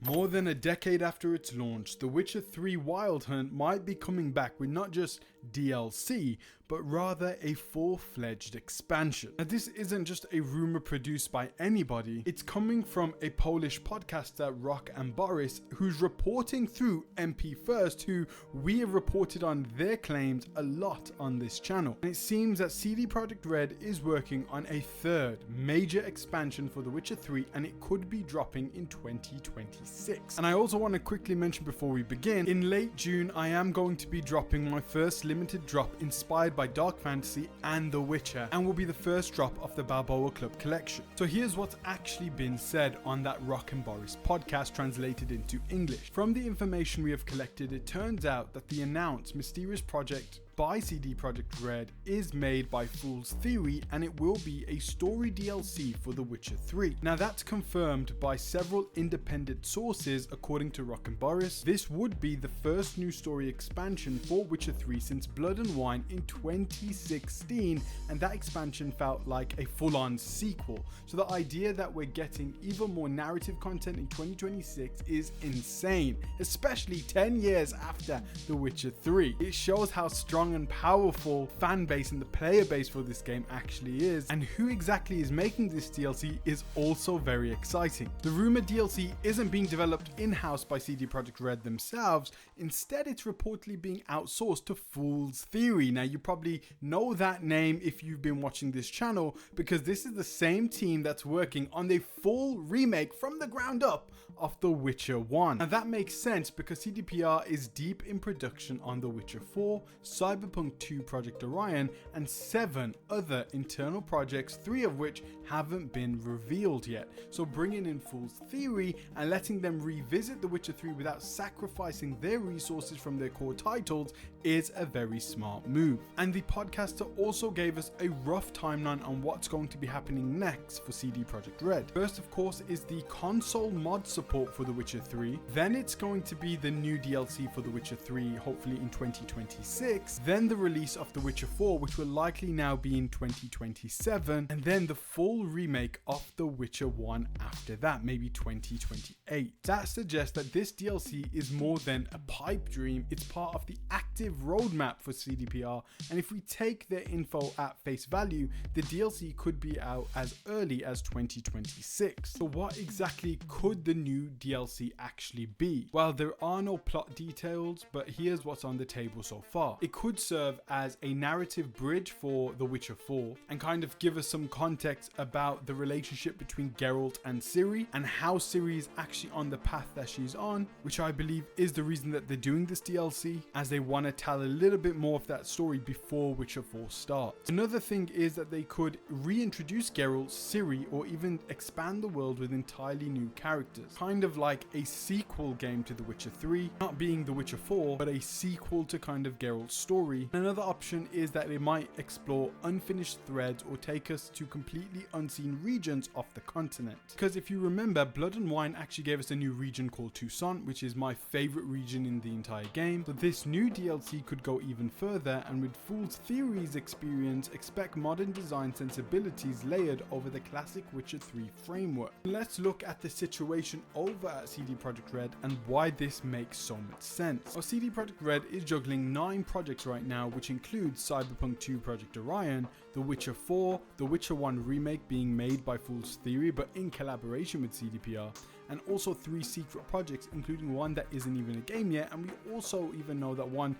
More than a decade after its launch, The Witcher 3 Wild Hunt might be coming back with not just DLC, but rather a full-fledged expansion. Now, this isn't just a rumor produced by anybody, it's coming from a Polish podcaster, Rock and Boris, who's reporting through MP First, who we have reported on their claims a lot on this channel. And it seems that CD Projekt Red is working on a third major expansion for The Witcher 3, and it could be dropping in 2026. And I also want to quickly mention before we begin, in late June I am going to be dropping my first limited drop inspired by Dark Fantasy and The Witcher, and will be the first drop of the Balboa Club collection. So here's what's actually been said on that Rock and Boris podcast translated into English. From the information we have collected, it turns out that the announced mysterious project by CD Projekt Red is made by Fool's Theory, and it will be a story DLC for The Witcher 3. Now that's confirmed by several independent sources. According to Rock and Boris, this would be the first new story expansion for Witcher 3 since Blood and Wine in 2016, and that expansion felt like a full-on sequel. So the idea that we're getting even more narrative content in 2026 is insane, especially 10 years after The Witcher 3. It shows how strong and powerful fan base and the player base for this game actually is, and who exactly is making this DLC is also very exciting. The rumored DLC isn't being developed in-house by CD Projekt Red themselves. Instead, it's reportedly being outsourced to Fool's Theory. Now, you probably know that name if you've been watching this channel, because this is the same team that's working on the full remake from the ground up of The Witcher 1. Now that makes sense because CDPR is deep in production on The Witcher 4, Cyberpunk 2 Project Orion, and 7 other internal projects, 3 of which haven't been revealed yet. So bringing in Fool's Theory and letting them revisit The Witcher 3 without sacrificing their resources from their core titles is a very smart move. And the podcaster also gave us a rough timeline on what's going to be happening next for CD Projekt Red. First, of course, is the console mod support for The Witcher 3. Then it's going to be the new DLC for The Witcher 3, hopefully in 2026. Then the release of The Witcher 4, which will likely now be in 2027. And then the full remake of The Witcher 1 after that, maybe 2028. That suggests that this DLC is more than a pipe dream. It's part of the active roadmap for CDPR. And if we take their info at face value, the DLC could be out as early as 2026. So what exactly could the new DLC actually be? Well, there are no plot details, but here's what's on the table so far. It could serve as a narrative bridge for The Witcher 4 and kind of give us some context about the relationship between Geralt and Ciri, and how Ciri is actually on the path that she's on, which I believe is the reason that they're doing this DLC, as they want to tell a little bit more of that story before Witcher 4 starts. Another thing is that they could reintroduce Geralt, Ciri, or even expand the world with entirely new characters, kind of like a sequel game to The Witcher 3, not being The Witcher 4, but a sequel to kind of Geralt's story. Another option is that they might explore unfinished threads or take us to completely unseen regions of the continent. Because if you remember, Blood and Wine actually gave us a new region called Toussaint, which is my favorite region in the entire game. So this new DLC could go even further, and with Fool's Theory's experience, expect modern design sensibilities layered over the classic Witcher 3 framework. Let's look at the situation over at CD Projekt Red and why this makes so much sense. Well, CD Projekt Red is juggling 9 projects right now, which includes Cyberpunk 2 Project Orion, The Witcher 4, The Witcher 1 remake being made by Fool's Theory but in collaboration with CDPR, and also 3 secret projects, including one that isn't even a game yet, and we also even know that one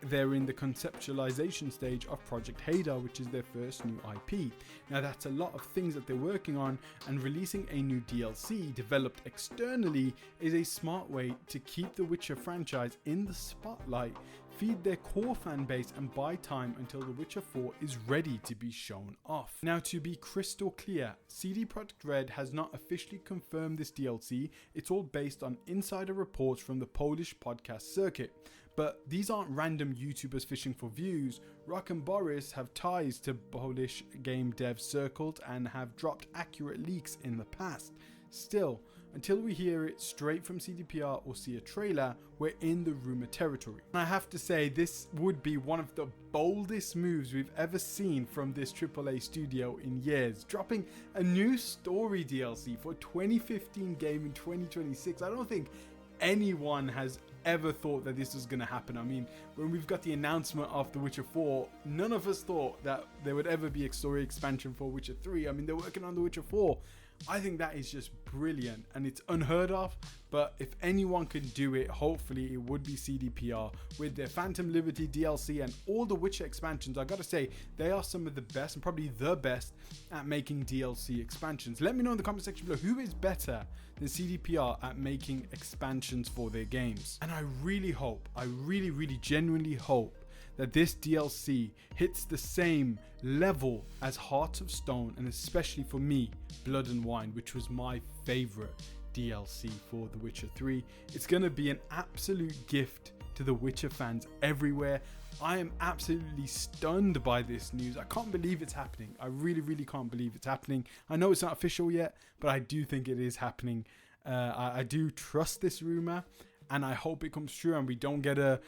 they're in the conceptualization stage of Project Hader, which is their first new IP. Now that's a lot of things that they're working on, and releasing a new DLC developed externally is a smart way to keep the Witcher franchise in the spotlight, feed their core fan base, and buy time until The Witcher 4 is ready to be shown off. Now, to be crystal clear, CD Projekt Red has not officially confirmed this DLC. It's all based on insider reports from the Polish podcast circuit. But these aren't random YouTubers fishing for views. Rock and Boris have ties to Polish game dev circles and have dropped accurate leaks in the past. Still, until we hear it straight from CDPR or see a trailer, we're in the rumor territory. And I have to say, this would be one of the boldest moves we've ever seen from this AAA studio in years. Dropping a new story DLC for a 2015 game in 2026. I don't think anyone has ever thought that this was going to happen. I mean, when we've got the announcement of The Witcher 4, none of us thought that there would ever be a story expansion for Witcher 3. I mean, they're working on The Witcher 4. I think that is just brilliant and it's unheard of, but if anyone can do it, hopefully it would be CDPR with their Phantom Liberty DLC and all the Witcher expansions. I gotta say, they are some of the best and probably the best at making DLC expansions. Let me know in the comment section below who is better than CDPR at making expansions for their games. And I really hope, I really genuinely hope that this DLC hits the same level as Hearts of Stone, and especially for me, Blood and Wine, which was my favorite DLC for The Witcher 3. It's going to be an absolute gift to the Witcher fans everywhere. I am absolutely stunned by this news. I can't believe it's happening. I really can't believe it's happening. I know it's not official yet, but I do think it is happening. I do trust this rumor, and I hope it comes true and we don't get a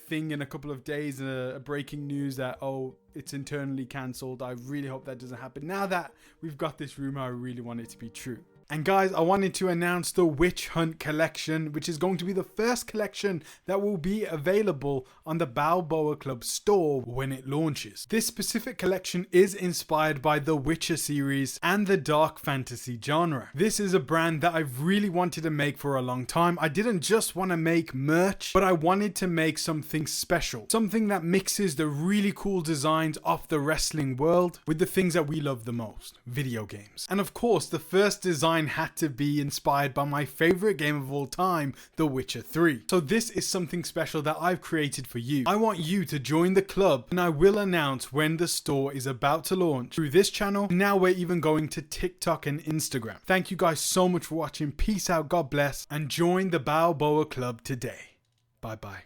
thing in a couple of days, a breaking news that, oh, it's internally cancelled. I really hope that doesn't happen. Now that we've got this rumor, I really want it to be true. And guys, I wanted to announce the Witch Hunt collection, which is going to be the first collection that will be available on the Balboa Club store when it launches. This specific collection is inspired by the Witcher series and the dark fantasy genre. This is a brand that I've really wanted to make for a long time. I didn't just want to make merch, but I wanted to make something special. Something that mixes the really cool designs of the wrestling world with the things that we love the most, video games. And of course, the first design had to be inspired by my favorite game of all time, The Witcher 3. So this is something special that I've created for you. I want you to join the club, and I will announce when the store is about to launch through this channel. Now we're even going to TikTok and Instagram. Thank you guys so much for watching. Peace out, God bless, and join the Balboa Club today. Bye bye.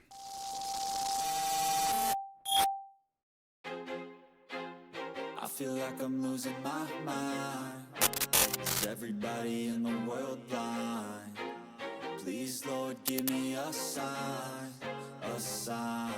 I feel like I'm losing my mind. Is everybody in the world blind? Please, Lord, give me a sign, a sign.